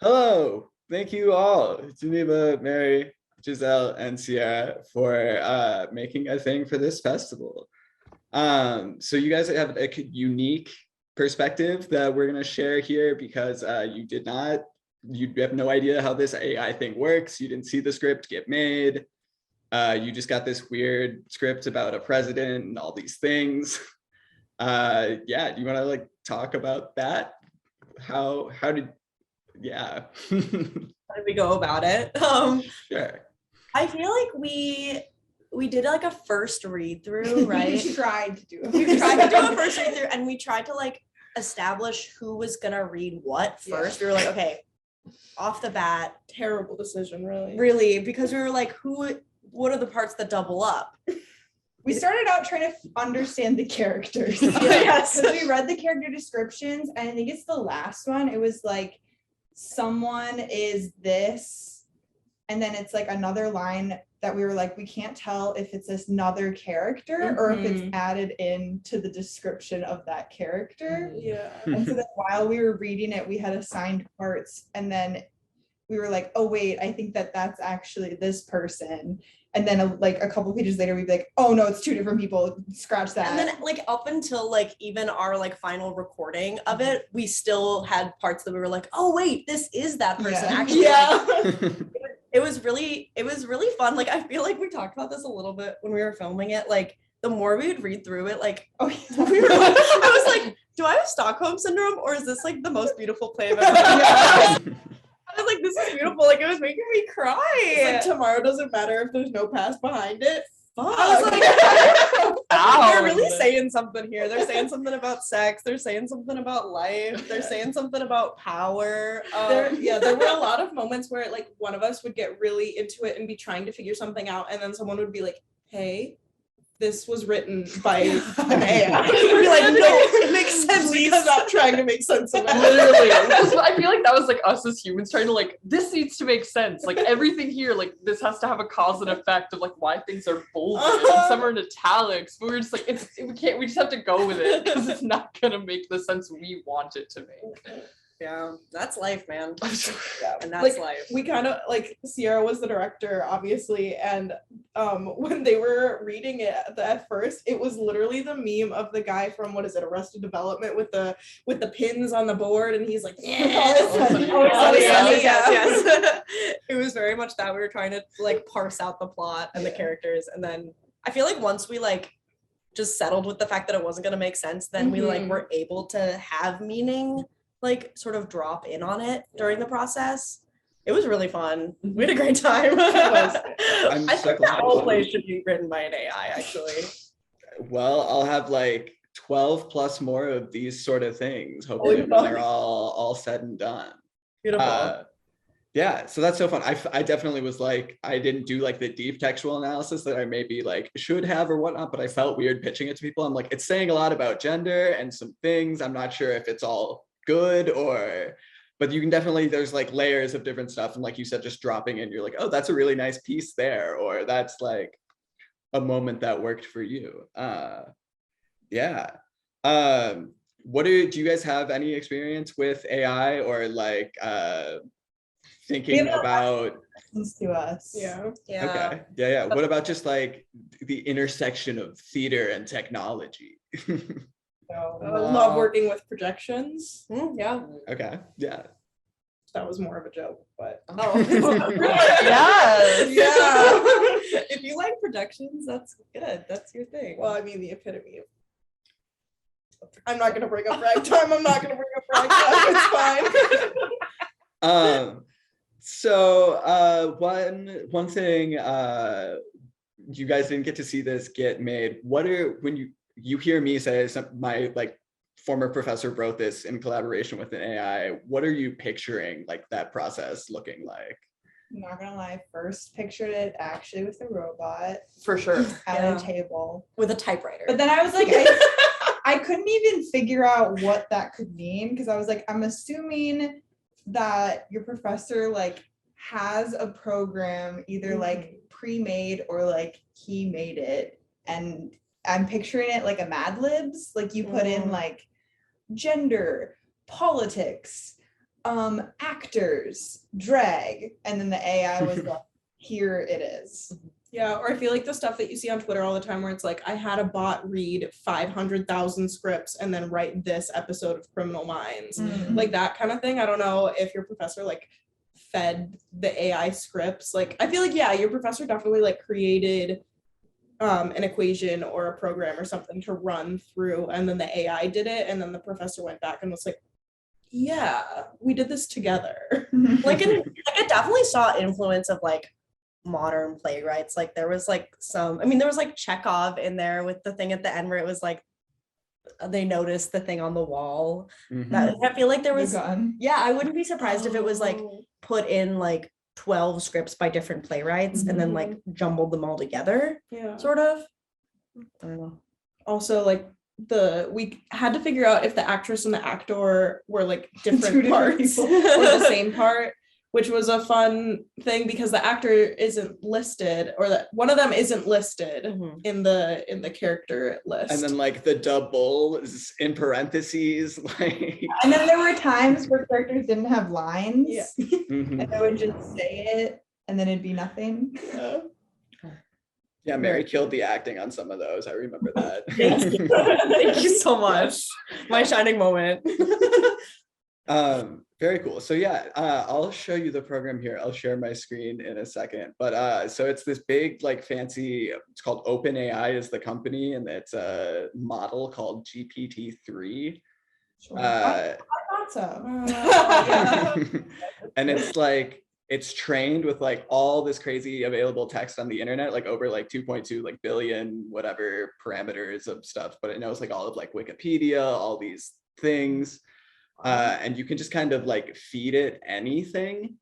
Hello, thank you all, Geneva, Mary, Giselle, and Sierra for making a thing for this festival. So you guys have a unique perspective that we're gonna share here because you have no idea how this AI thing works. You didn't see the script get made. You just got this weird script about a president and all these things. Yeah, do you wanna like talk about that? How did yeah. How did we go about it? Sure. I feel like we did like a first read through, right? We tried to do We tried to do a first read through, and we tried to like establish who was gonna read what first. We were like, okay, off the bat, terrible decision, really, because we were like, what are the parts that double up? We started out trying to understand the characters. Yes. Because we read the character descriptions, and I think it's the last one. It was like, someone is this, and then it's like another line that we were like, we can't tell if it's another character or if it's added into the description of that character. Yeah. And so then while we were reading it, we had assigned parts, and then we were like, oh wait, I think that's actually this person. And then like a couple pages later, we'd be like, oh no, it's two different people, scratch that. And then like up until like even our like final recording of it, we still had parts that we were like, oh wait, this is that person actually. Yeah. Like, it was really fun. Like I feel like we talked about this a little bit when we were filming it. Like the more we would read through it, like I was like, do I have Stockholm syndrome, or is this like the most beautiful play I've ever read? I was like, this is beautiful. Like it was making me cry. It's like tomorrow doesn't matter if there's no past behind it. Fuck. I was like, Ow. they're really saying something here. They're saying something about sex. They're saying something about life. They're saying something about power. There were a lot of moments where like one of us would get really into it and be trying to figure something out, and then someone would be like, hey, this was written by an AI. We'd be like, no, it makes sense. Please stop trying to make sense of it. Literally. I feel like that was like us as humans trying to like, this needs to make sense. Like everything here, like this has to have a cause and effect of like why things are bolded and some are in italics. But we're just like, we just have to go with it because it's not gonna make the sense we want it to make. Yeah, that's life, man. And that's Like, life. we kind of like, Sierra was the director, obviously, and when they were reading it at first, it was literally the meme of the guy from Arrested Development with the pins on the board, and he's like, Yes. It was very much that. We were trying to like parse out the plot and the characters, and then I feel like once we like just settled with the fact that it wasn't going to make sense, then we like were able to have meaning like sort of drop in on it during the process. It was really fun. We had a great time. I think that whole play should be written by an AI, actually. Well, I'll have like 12 plus more of these sort of things, hopefully when they're all said and done. Beautiful. Yeah, so that's so fun. I definitely was like, I didn't do like the deep textual analysis that I maybe like should have or whatnot, but I felt weird pitching it to people. I'm like, it's saying a lot about gender and some things. I'm not sure if it's all good but you can definitely, there's like layers of different stuff, and like you said, just dropping in, you're like, oh, that's a really nice piece there, or that's like a moment that worked for you. Yeah. Do you guys have any experience with AI or like thinking about to us? Yeah. Okay. Yeah. What about just like the intersection of theater and technology? I love working with projections. Yeah. Okay. Yeah. That was more of a joke, but Yes. Yeah. If you like projections, that's good. That's your thing. Well, I mean, the epitome of. I'm not gonna bring up ragtime. It's fine. So one thing you guys didn't get to see this get made. When you hear me say my like former professor wrote this in collaboration with an AI, what are you picturing like that process looking like? I'm not gonna lie, first pictured it actually with a robot. For sure. At a table. With a typewriter. But then I was like, I couldn't even figure out what that could mean, because I was like, I'm assuming that your professor like has a program either like pre-made or like he made it, and I'm picturing it like a Mad Libs, like you put in like gender, politics, actors, drag, and then the AI was like, here it is. Yeah, or I feel like the stuff that you see on Twitter all the time where it's like, I had a bot read 500,000 scripts and then write this episode of Criminal Minds. Like that kind of thing. I don't know if your professor like fed the AI scripts. Like, I feel like, yeah, your professor definitely like created an equation or a program or something to run through, and then the AI did it, and then the professor went back and was like, yeah, we did this together. Like I definitely saw influence of like modern playwrights. Like there was like there was like Chekhov in there with the thing at the end where it was like they noticed the thing on the wall. That I feel like there was I wouldn't be surprised if it was like put in like 12 scripts by different playwrights and then like jumbled them all together. Yeah. Sort of. I don't know. Also, like we had to figure out if the actress and the actor were like different parts or the same part, which was a fun thing because the actor isn't listed, or that one of them isn't listed in the character list. And then like the double is in parentheses, like. And then there were times where characters didn't have lines, Mhm. and they would just say it, and then it'd be nothing. Yeah, Mary killed the acting on some of those. I remember that. Thank you so much. My shining moment. Very cool. So yeah, I'll show you the program here. I'll share my screen in a second. But so it's this big, like fancy, it's called OpenAI is the company, and it's a model called GPT-3. I thought so. And it's like, it's trained with like all this crazy available text on the internet, like over like 2.2 like billion whatever parameters of stuff, but it knows like all of like Wikipedia, all these things. And you can just kind of like feed it anything,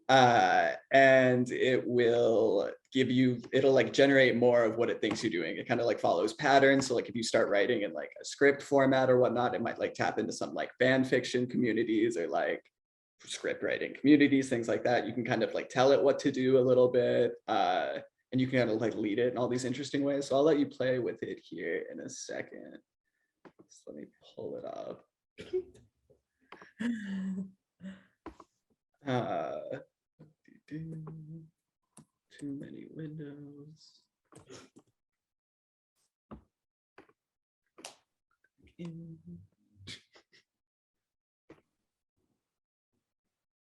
and it will give you, it'll like generate more of what it thinks you're doing. It kind of like follows patterns. So like if you start writing in like a script format or whatnot, it might like tap into some like fan fiction communities or like script writing communities, things like that. You can kind of like tell it what to do a little bit, and you can kind of like lead it in all these interesting ways. So I'll let you play with it here in a second. So let me pull it up. Too many windows.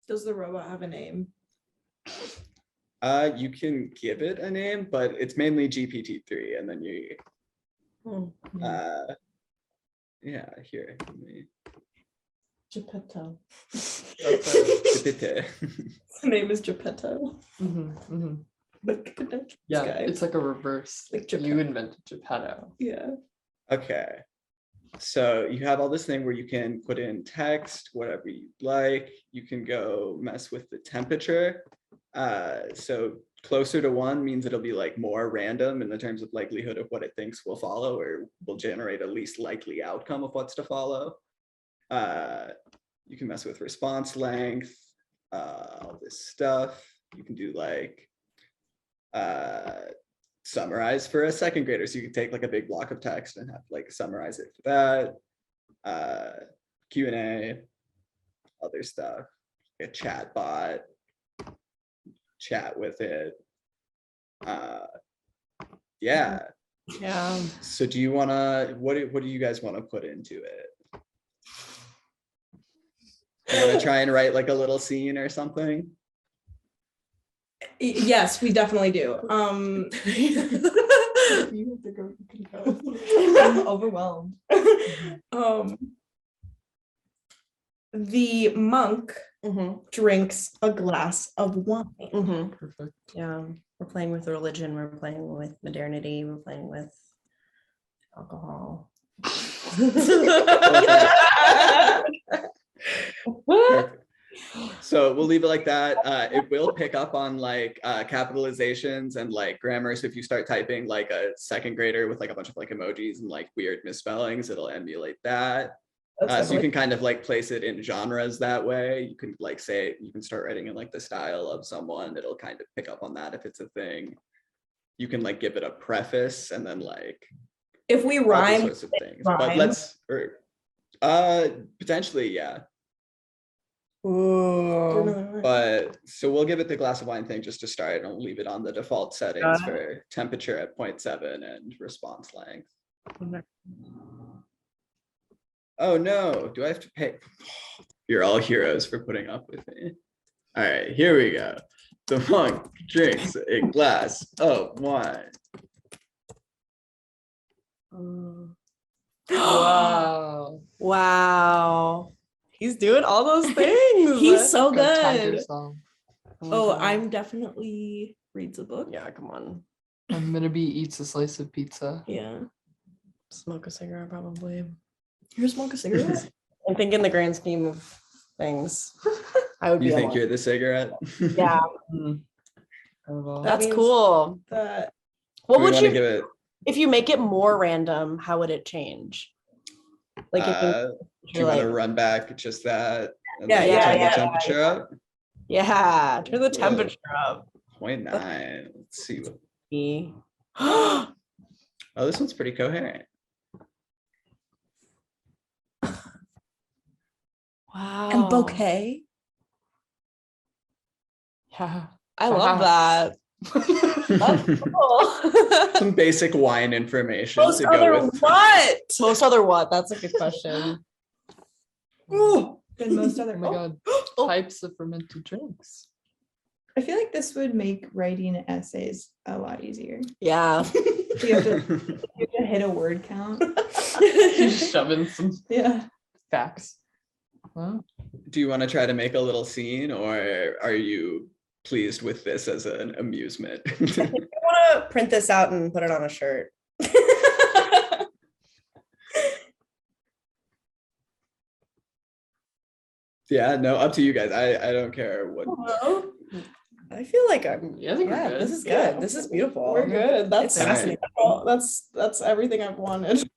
Does the robot have a name? You can give it a name, but it's mainly GPT-3, and then you yeah, here. Geppetto. Geppetto. The name is Geppetto. Yeah, it's like a reverse. Like you invented Geppetto. Yeah. Okay. So you have all this thing where you can put in text, whatever you like. You can go mess with the temperature. So closer to 1 means it'll be like more random in the terms of likelihood of what it thinks will follow, or will generate a least likely outcome of what's to follow. You can mess with response length, all this stuff. You can do like summarize for a second grader. So you can take like a big block of text and have like summarize it for that. Q&A, other stuff, a chat bot, chat with it. Yeah. So do you wanna, what do you guys want to put into it? You want to try and write like a little scene or something? Yes, we definitely do. You have to go, you can go. I'm overwhelmed. The monk drinks a glass of wine. Perfect. Yeah, we're playing with religion, we're playing with modernity, we're playing with alcohol. Perfect. So we'll leave it like that. It will pick up on like capitalizations and like grammar. So if you start typing like a second grader with like a bunch of like emojis and like weird misspellings, it'll emulate that. So you can kind of like place it in genres that way. You can like say, you can start writing in like the style of someone. It'll kind of pick up on that if it's a thing. You can like give it a preface and then like if we rhyme sorts of things. But let's, or potentially, yeah. Ooh. But so we'll give it the glass of wine thing just to start, and we'll leave it on the default settings for temperature at 0.7 and response length. Oh no, do I have to pay? You're all heroes for putting up with me. All right, here we go. The monk drinks a glass of wine. Wow. Wow. He's doing all those things. He's so Good tiger good. song. Oh, I'm definitely reads a book. Yeah, come on. I'm gonna be eats a slice of pizza. Yeah. Smoke a cigarette, probably. You're smoke a cigarette? I think in the grand scheme of things, I would be. You think alone. you're the cigarette? Yeah, that's means cool. That What Do we would wanna you, give it? if you make it more random, how would it change? Like, if Do you you're want to like, run back just that? And Yeah, then yeah, turn yeah, the temperature up. yeah, turn the temperature up. 0.9. Let's see. Oh, Oh, this one's pretty coherent. wow. and bouquet. Yeah. I love that. That's cool. Some basic wine information Most to other go with. what? Most other what? That's a good question. Ooh, and most other. Oh my god. Oh. Types of fermented drinks. I feel like this would make writing essays a lot easier. Yeah. You have to hit a word count. You just shove in some Yeah. facts. Wow. Do you want to try to make a little scene, or are you pleased with this as an amusement? I want to print this out and put it on a shirt. Yeah, no, up to you guys. I don't care what. I feel like I'm. Yeah, I think we're Yeah, good. this is good. Yeah. This is beautiful. We're good. That's It's fascinating. well, that's everything I've wanted.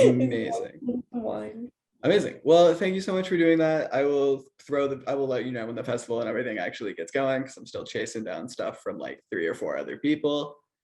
Amazing. Wine. Amazing. Well, thank you so much for doing that. I will let you know when the festival and everything actually gets going, because I'm still chasing down stuff from like 3 or 4 other people.